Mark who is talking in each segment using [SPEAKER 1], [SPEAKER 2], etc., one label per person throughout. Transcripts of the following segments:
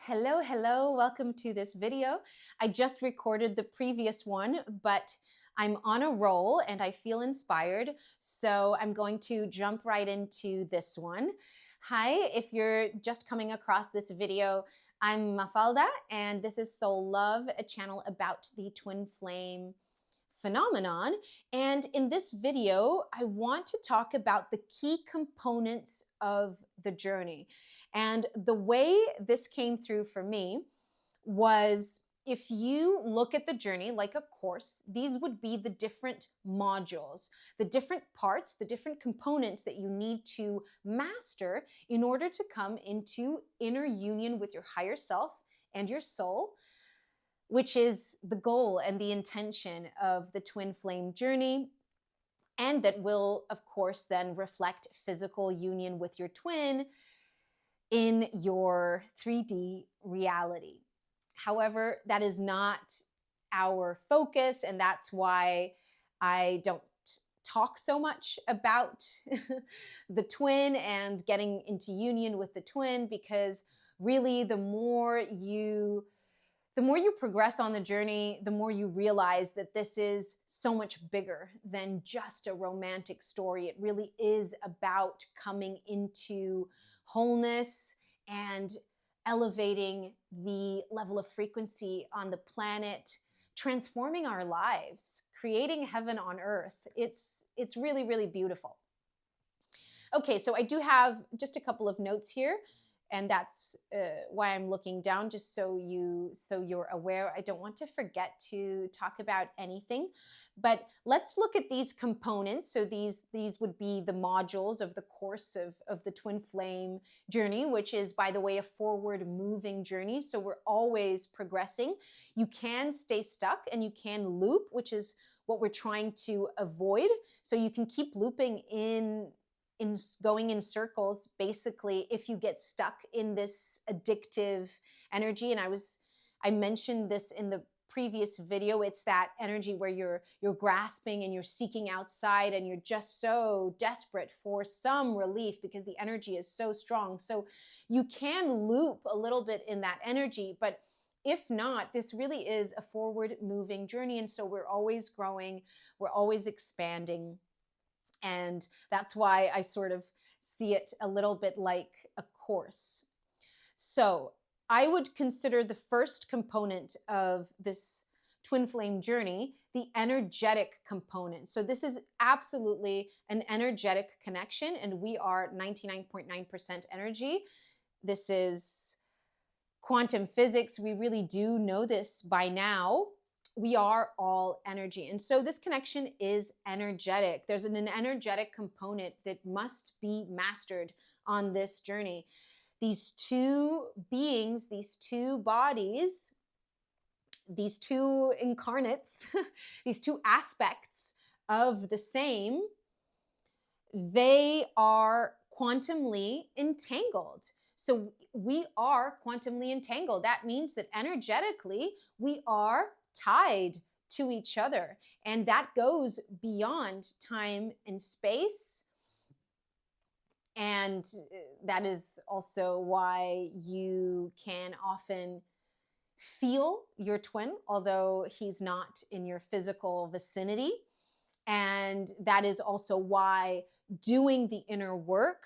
[SPEAKER 1] Hello, hello, welcome to this video. I just recorded the previous one, but I'm on a roll and I feel inspired, so I'm going to jump right into this one. Hi, if you're just coming across this video, I'm Mafalda and this is Soul Love, a channel about the twin flame phenomenon. And in this video, I want to talk about the key components of the journey. And the way this came through for me was, if you look at the journey like a course, these would be the different modules, the different parts, the different components that you need to master in order to come into inner union with your higher self and your soul, which is the goal and the intention of the twin flame journey. And that will, of course, then reflect physical union with your twin in your 3D reality. However, that is not our focus, and that's why I don't talk so much about the twin and getting into union with the twin, because really the more you progress on the journey, the more you realize that this is so much bigger than just a romantic story. It really is about coming into wholeness and elevating the level of frequency on the planet, transforming our lives, creating heaven on earth. It's really, really beautiful. Okay, so I do have just a couple of notes here, and that's why I'm looking down, just so you're aware. I don't want to forget to talk about anything, but let's look at these components. So these would be the modules of the course of the twin flame journey, which is, by the way, a forward moving journey. So we're always progressing. You can stay stuck and you can loop, which is what we're trying to avoid. So you can keep looping in going in circles, basically, if you get stuck in this addictive energy. And I mentioned this in the previous video. It's that energy where you're grasping and you're seeking outside, and you're just so desperate for some relief because the energy is so strong. So you can loop a little bit in that energy, but if not, this really is a forward moving journey. And so we're always growing, we're always expanding. And that's why I sort of see it a little bit like a course. So I would consider the first component of this twin flame journey the energetic component. So this is absolutely an energetic connection, and we are 99.9% energy. This is quantum physics. We really do know this by now. We are all energy. And so this connection is energetic. There's an energetic component that must be mastered on this journey. These two beings, these two bodies, these two incarnates, these two aspects of the same, they are quantumly entangled. So we are quantumly entangled. That means that energetically we are tied to each other, and that goes beyond time and space. And that is also why you can often feel your twin, although he's not in your physical vicinity. And that is also why doing the inner work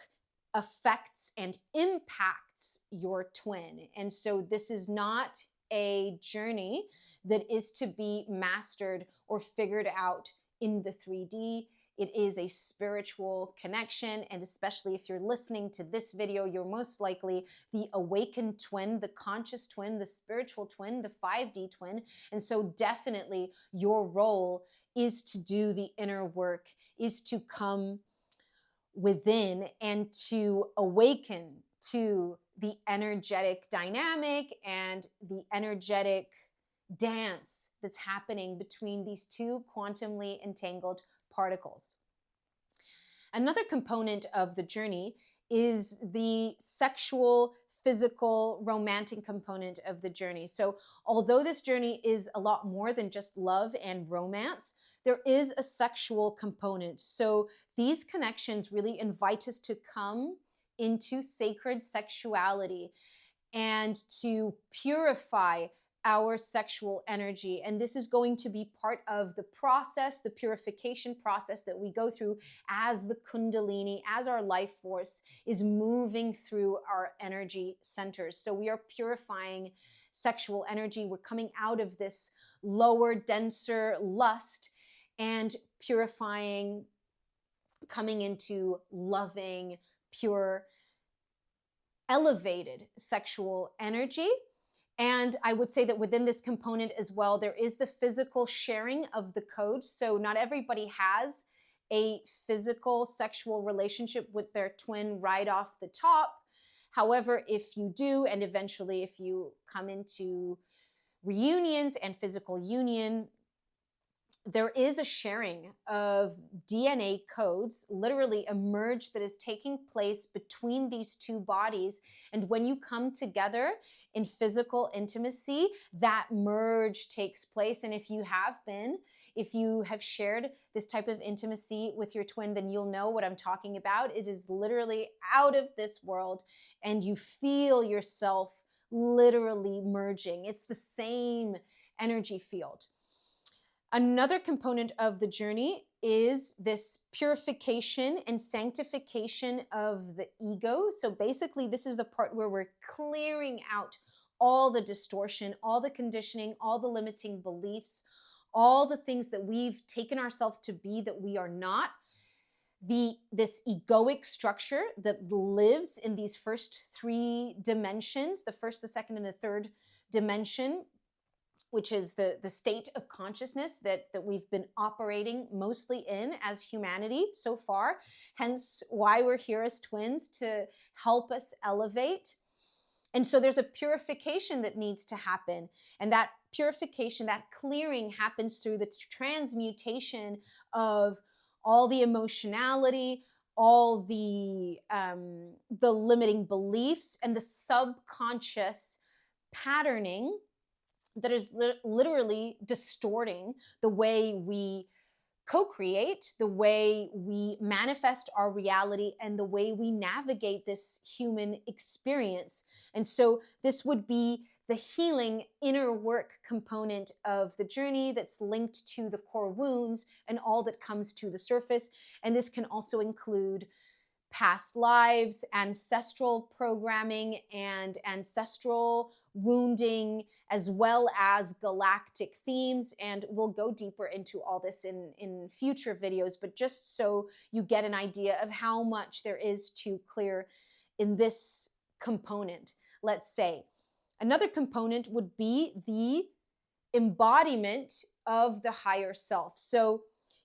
[SPEAKER 1] affects and impacts your twin. And so this is not a journey that is to be mastered or figured out in the 3D. It is a spiritual connection, and especially if you're listening to this video, you're most likely the awakened twin, the conscious twin, the spiritual twin, the 5D twin. And so definitely your role is to do the inner work, is to come within and to awaken to the energetic dynamic and the energetic dance that's happening between these two quantumly entangled particles. Another component of the journey is the sexual, physical, romantic component of the journey. So although this journey is a lot more than just love and romance, there is a sexual component. So these connections really invite us to come into sacred sexuality and to purify our sexual energy. And this is going to be part of the process, the purification process that we go through as the Kundalini, as our life force is moving through our energy centers. So we are purifying sexual energy. We're coming out of this lower, denser lust and purifying, coming into loving, pure, elevated sexual energy. And I would say that within this component as well, there is the physical sharing of the code. So not everybody has a physical sexual relationship with their twin right off the top. However, if you do, and eventually if you come into reunions and physical union, there is a sharing of DNA codes, literally a merge that is taking place between these two bodies. And when you come together in physical intimacy, that merge takes place. And if you have shared this type of intimacy with your twin, then you'll know what I'm talking about. It is literally out of this world, and you feel yourself literally merging. It's the same energy field. Another component of the journey is this purification and sanctification of the ego. So basically, this is the part where we're clearing out all the distortion, all the conditioning, all the limiting beliefs, all the things that we've taken ourselves to be that we are not. This egoic structure that lives in these first three dimensions, the first, the second, and the third dimension, which is the state of consciousness that we've been operating mostly in as humanity so far. Hence why we're here as twins, to help us elevate. And so there's a purification that needs to happen. And that purification, that clearing, happens through the transmutation of all the emotionality, all the limiting beliefs, and the subconscious patterning that is literally distorting the way we co-create, the way we manifest our reality, and the way we navigate this human experience. And so this would be the healing inner work component of the journey that's linked to the core wounds and all that comes to the surface. And this can also include past lives, ancestral programming, and ancestral wounding, as well as galactic themes. And we'll go deeper into all this in future videos, but just so you get an idea of how much there is to clear in this component. Let's say another component would be the embodiment of the higher self. So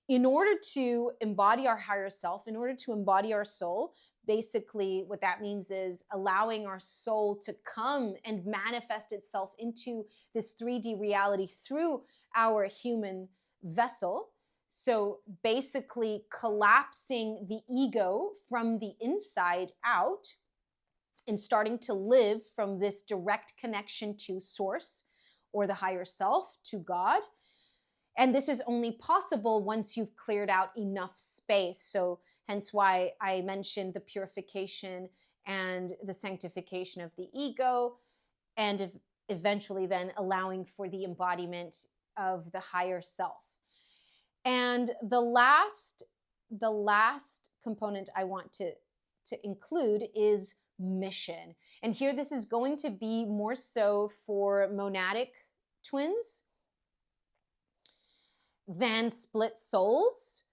[SPEAKER 1] in order to embody our higher self, in order to embody our soul, basically what that means is allowing our soul to come and manifest itself into this 3D reality through our human vessel. So basically collapsing the ego from the inside out and starting to live from this direct connection to source, or the higher self, to God. And this is only possible once you've cleared out enough space. So hence why I mentioned the purification and the sanctification of the ego, and eventually then allowing for the embodiment of the higher self. And the last component I want to include is mission. And here this is going to be more so for monadic twins than split souls,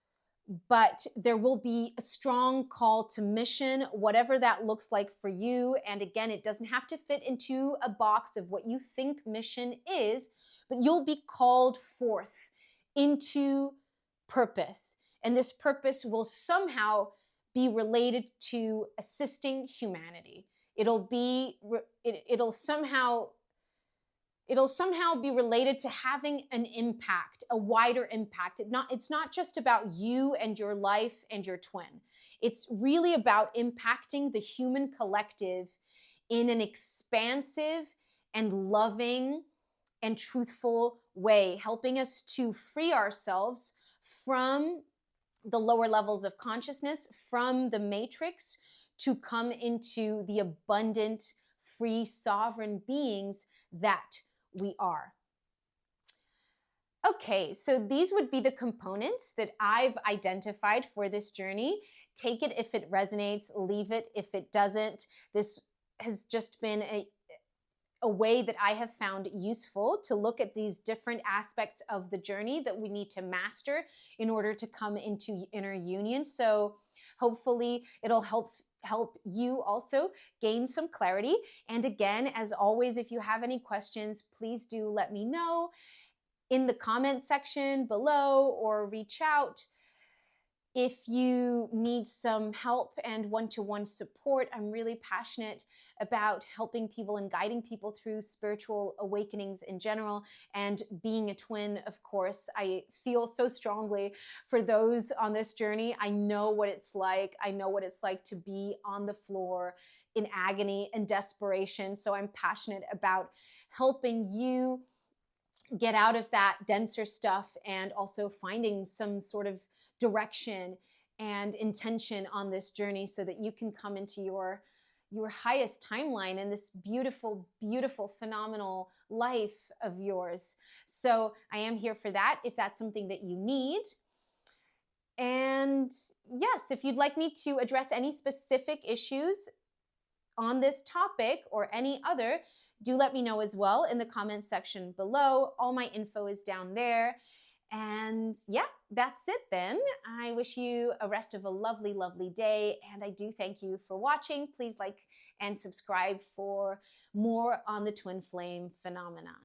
[SPEAKER 1] but there will be a strong call to mission, whatever that looks like for you. And again, it doesn't have to fit into a box of what you think mission is, but you'll be called forth into purpose. And this purpose will somehow be related to assisting humanity. It'll somehow be related to having an impact, a wider impact. It's not just about you and your life and your twin. It's really about impacting the human collective in an expansive and loving and truthful way, helping us to free ourselves from the lower levels of consciousness, from the matrix, to come into the abundant free, sovereign beings that we are. Okay, so these would be the components that I've identified for this journey. Take it if it resonates, leave it if it doesn't. This has just been a way that I have found useful to look at these different aspects of the journey that we need to master in order to come into inner union. So hopefully it'll help you also gain some clarity. And again, as always, if you have any questions, please do let me know in the comment section below or reach out. If you need some help and one-to-one support, I'm really passionate about helping people and guiding people through spiritual awakenings in general, and being a twin, of course. I feel so strongly for those on this journey. I know what it's like. I know what it's like to be on the floor in agony and desperation. So I'm passionate about helping you get out of that denser stuff and also finding some sort of direction and intention on this journey so that you can come into your highest timeline in this beautiful, beautiful, phenomenal life of yours. So I am here for that if that's something that you need. And yes, if you'd like me to address any specific issues on this topic or any other, do let me know as well in the comments section below. All my info is down there. And yeah, that's it then. I wish you a rest of a lovely, lovely day. And I do thank you for watching. Please like and subscribe for more on the twin flame phenomenon.